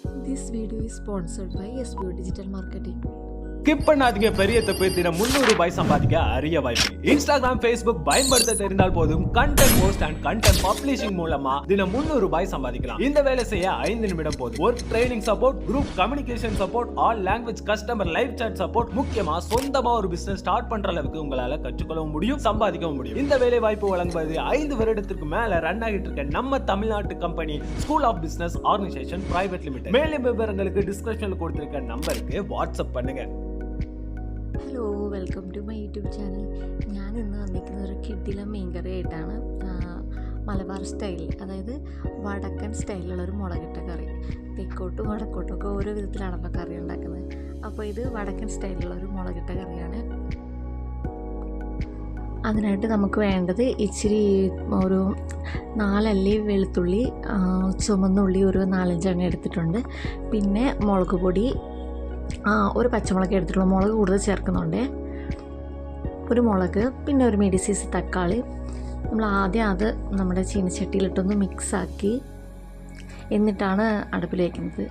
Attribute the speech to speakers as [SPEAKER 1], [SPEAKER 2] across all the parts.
[SPEAKER 1] This video is sponsored by SBO Digital Marketing.
[SPEAKER 2] Skip பண்ணாதீங்க, பெரிய தப்பு. தினம் 300 ரூபாய் சம்பாதிக்க அரிய வாய்ப்பு. இன்ஸ்டாகிராம், ஃபேஸ்புக் பயன்படுத்த தெரிந்தால் போதும் content post and content publishing மூலமா தினம் 300 ரூபாய் சம்பாதிக்கலாம். இந்த வேலை செய்ய 5 நிமிடம் போதும். Work training support, group communication support, all language customer live chat support, முக்கியமா சொந்தமா ஒரு பிசினஸ் ஸ்டார்ட் பண்ற அளவுக்கு உங்களால கற்றுக்கொள்ளவும் முடியும், சம்பாதிக்கவும் முடியும். இந்த வேலை வாய்ப்பு வழங்குவது 5 வருடத்திற்கு மேல ரன் ஆகிட்டு இருக்க நம்ம தமிழ்நாட்டு company school of business organisation private limited. மேலும் விவரங்களுக்கு டிஸ்கிரிப்ஷன்ல கொடுத்திருக்க நம்பருக்கு வாட்ஸ்அப் பண்ணுங்க.
[SPEAKER 1] Hello, welcome to my YouTube channel. ഞാൻ ഇന്ന് വന്നിരിക്കുന്നത് ഒരു കിഡിലം മീൻകറി ആയിട്ടാണ്. മലബാർ സ്റ്റൈലിൽ, അതായത് വടക്കൻ സ്റ്റൈലിലുള്ളൊരു മുളകിട്ട കറി. തെക്കോട്ടും വടക്കോട്ടും ഒക്കെ ഓരോ വിധത്തിലാണല്ലോ കറി ഉണ്ടാക്കുന്നത്. അപ്പോൾ ഇത് വടക്കൻ സ്റ്റൈലിലുള്ളൊരു മുളകിട്ട കറിയാണ്. അതിനായിട്ട് നമുക്ക് വേണ്ടത് ഇച്ചിരി ഒരു 4 അല്ലി വെളുത്തുള്ളി, ചുമന്നുള്ളി ഒരു 4-5 എണ്ണം എടുത്തിട്ടുണ്ട്. പിന്നെ മുളക് പൊടി, ഒരു പച്ചമുളക് എടുത്തിട്ടുള്ള, മുളക് കൂടുതൽ ചേർക്കുന്നുണ്ട്. ഒരു മുളക്, പിന്നെ ഒരു മീഡിയം സൈസ് തക്കാളി. നമ്മൾ ആദ്യം അത് നമ്മുടെ ചീനച്ചട്ടിയിലിട്ടൊന്ന് മിക്സാക്കി എന്നിട്ടാണ് അടുപ്പിൽ വയ്ക്കുന്നത്.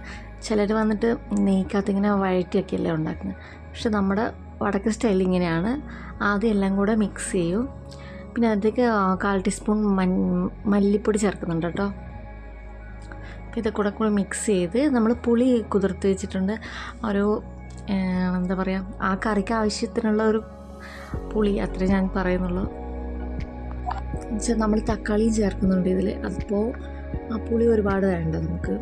[SPEAKER 1] ചിലർ വന്നിട്ട് നെയ്ക്കകത്ത് ഇങ്ങനെ വഴറ്റിയൊക്കെയല്ലേ ഉണ്ടാക്കുന്നത്. പക്ഷെ നമ്മുടെ വടക്കൻ സ്റ്റൈൽ ഇങ്ങനെയാണ്. ആദ്യം എല്ലാം കൂടെ മിക്സ് ചെയ്യും. പിന്നെ അതിലേക്ക് 1/4 ടീസ്പൂൺ മല്ലിപ്പൊടി ചേർക്കുന്നുണ്ട് കേട്ടോ. ഇതൊക്കെ കൂടെ മിക്സ് ചെയ്ത് നമ്മൾ പുളി കുതിർത്ത് വെച്ചിട്ടുണ്ട്. ഒരു എന്താ പറയുക, ആ കറിക്ക് ആവശ്യത്തിനുള്ള ഒരു പുളി, അത്രേ ഞാൻ പറയുന്നുള്ളൂ. എന്നുവെച്ചാൽ നമ്മൾ തക്കാളിയും ചേർക്കുന്നുണ്ട് ഇതിൽ. അപ്പോൾ ആ പുളി ഒരുപാട് വേണ്ട നമുക്ക്.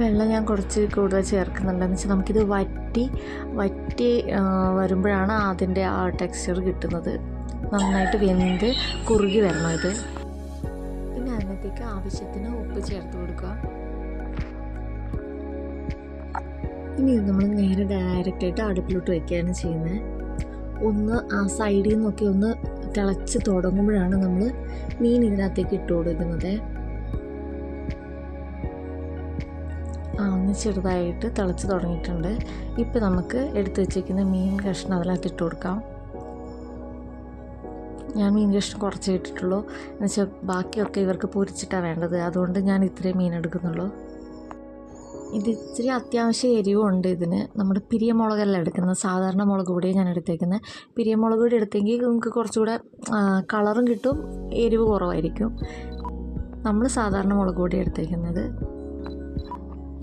[SPEAKER 1] വെള്ളം ഞാൻ കുറച്ച് കൂടുതൽ ചേർക്കുന്നുണ്ട്. എന്ന് വെച്ചാൽ നമുക്കിത് വറ്റി വരുമ്പോഴാണ് അതിൻ്റെ ആ ടെക്സ്ചർ കിട്ടുന്നത്. നന്നായിട്ട് വെന്ത് കുറുകി വരണം ഇത്. പിന്നെ അതിനകത്തേക്ക് ആവശ്യത്തിന് ഉപ്പ് ചേർത്ത് കൊടുക്കുക. ഇനി ഇത് നമ്മൾ നേരെ ഡയറക്റ്റായിട്ട് അടുപ്പിലോട്ട് വയ്ക്കുകയാണ് ചെയ്യുന്നത്. ഒന്ന് ആ സൈഡിൽ നിന്നൊക്കെ ഒന്ന് തിളച്ച് തുടങ്ങുമ്പോഴാണ് നമ്മൾ മീൻ ഇതിനകത്തേക്ക് ഇട്ട് കൊടുക്കുന്നത്. ഒന്ന് ചെറുതായിട്ട് തിളച്ച് തുടങ്ങിയിട്ടുണ്ട്. ഇപ്പം നമുക്ക് എടുത്ത് വെച്ചിരിക്കുന്ന മീൻ കഷ്ണം അതിനകത്ത് ഇട്ട് കൊടുക്കാം. ഞാൻ മീൻ കഷ്ണം കുറച്ചേ ഇട്ടിട്ടുള്ളൂ. എന്നുവെച്ചാൽ ബാക്കിയൊക്കെ ഇവർക്ക് പൊരിച്ചിട്ടാണ് വേണ്ടത്. അതുകൊണ്ട് ഞാൻ ഇത്രയും മീൻ എടുക്കുന്നുള്ളൂ. ഇത് ഇച്ചിരി അത്യാവശ്യം എരിവുണ്ട് ഇതിന്. നമ്മുടെ പിരിയമുളകല്ല എടുക്കുന്നത്, സാധാരണ മുളക് പൊടിയാണ് ഞാൻ എടുത്തേക്കുന്നത്. പിരിയമുളക് പൊടി എടുത്തെങ്കിൽ നമുക്ക് കുറച്ചുകൂടെ കളറും കിട്ടും, എരിവ് കുറവായിരിക്കും. നമ്മൾ സാധാരണ മുളക് പൊടി എടുത്തേക്കുന്നത്.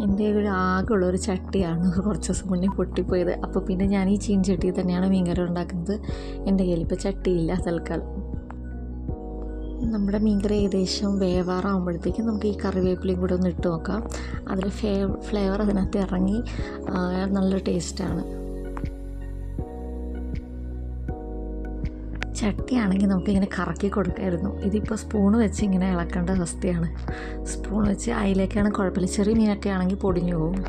[SPEAKER 1] എൻ്റെ ഒരു ആകെയുള്ളൊരു ചട്ടിയാണ് കുറച്ച് ദിവസം മുന്നേ പൊട്ടിപ്പോയത്. അപ്പോൾ പിന്നെ ഞാൻ ഈ ചീനച്ചട്ടിയിൽ തന്നെയാണ് മീൻകറി ഉണ്ടാക്കുന്നത്. എൻ്റെ കയ്യിൽ ഇപ്പോൾ ചട്ടിയില്ല തൽക്കാലം. നമ്മുടെ മീൻകറി ഏകദേശം വേവാറാകുമ്പോഴത്തേക്കും നമുക്ക് ഈ കറിവേപ്പിലയും കൂടെ ഒന്ന് ഇട്ട് നോക്കാം. അതിൽ ഫ്ലേവർ അതിനകത്ത് ഇറങ്ങി നല്ല ടേസ്റ്റാണ്. ചട്ടിയാണെങ്കിൽ നമുക്കിങ്ങനെ കറക്കി കൊടുക്കായിരുന്നു. ഇതിപ്പോൾ സ്പൂണ് വെച്ച് ഇങ്ങനെ ഇളക്കേണ്ട അവസ്ഥയാണ്. സ്പൂൺ വെച്ച് അതിലേക്കാണ് കുഴപ്പമില്ല. ചെറിയ മീനൊക്കെ ആണെങ്കിൽ പൊടിഞ്ഞു പോകും.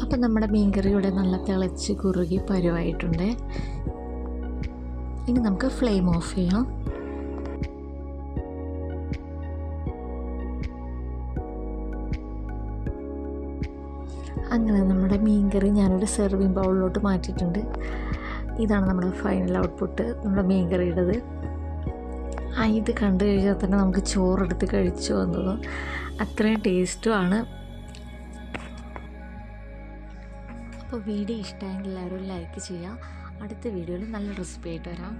[SPEAKER 1] അപ്പം നമ്മുടെ മീൻകറി ഇവിടെ നല്ല തിളച്ച് കുറുകി പരുവായിട്ടുണ്ട്. ഇനി നമുക്ക് ഫ്ലെയിം ഓഫ് ചെയ്യാം. അങ്ങനെ നമ്മുടെ മീൻകറി ഞാനൊരു സെർവിങ് ബൗളിലോട്ട് മാറ്റിയിട്ടുണ്ട്. ഇതാണ് നമ്മുടെ ഫൈനൽ ഔട്ട്പുട്ട്, നമ്മുടെ മീൻകറിയുടേത്. ഇത് കണ്ടു കഴിഞ്ഞാൽ തന്നെ നമുക്ക് ചോറെടുത്ത് കഴിച്ചു വന്നതും അത്രയും ടേസ്റ്റുമാണ്. അപ്പോൾ വീഡിയോ ഇഷ്ടമെങ്കിൽ എല്ലാവരും ലൈക്ക് ചെയ്യുക. അടുത്ത വീഡിയോയിൽ നല്ല റെസിപ്പി ആയിട്ട് വരാം.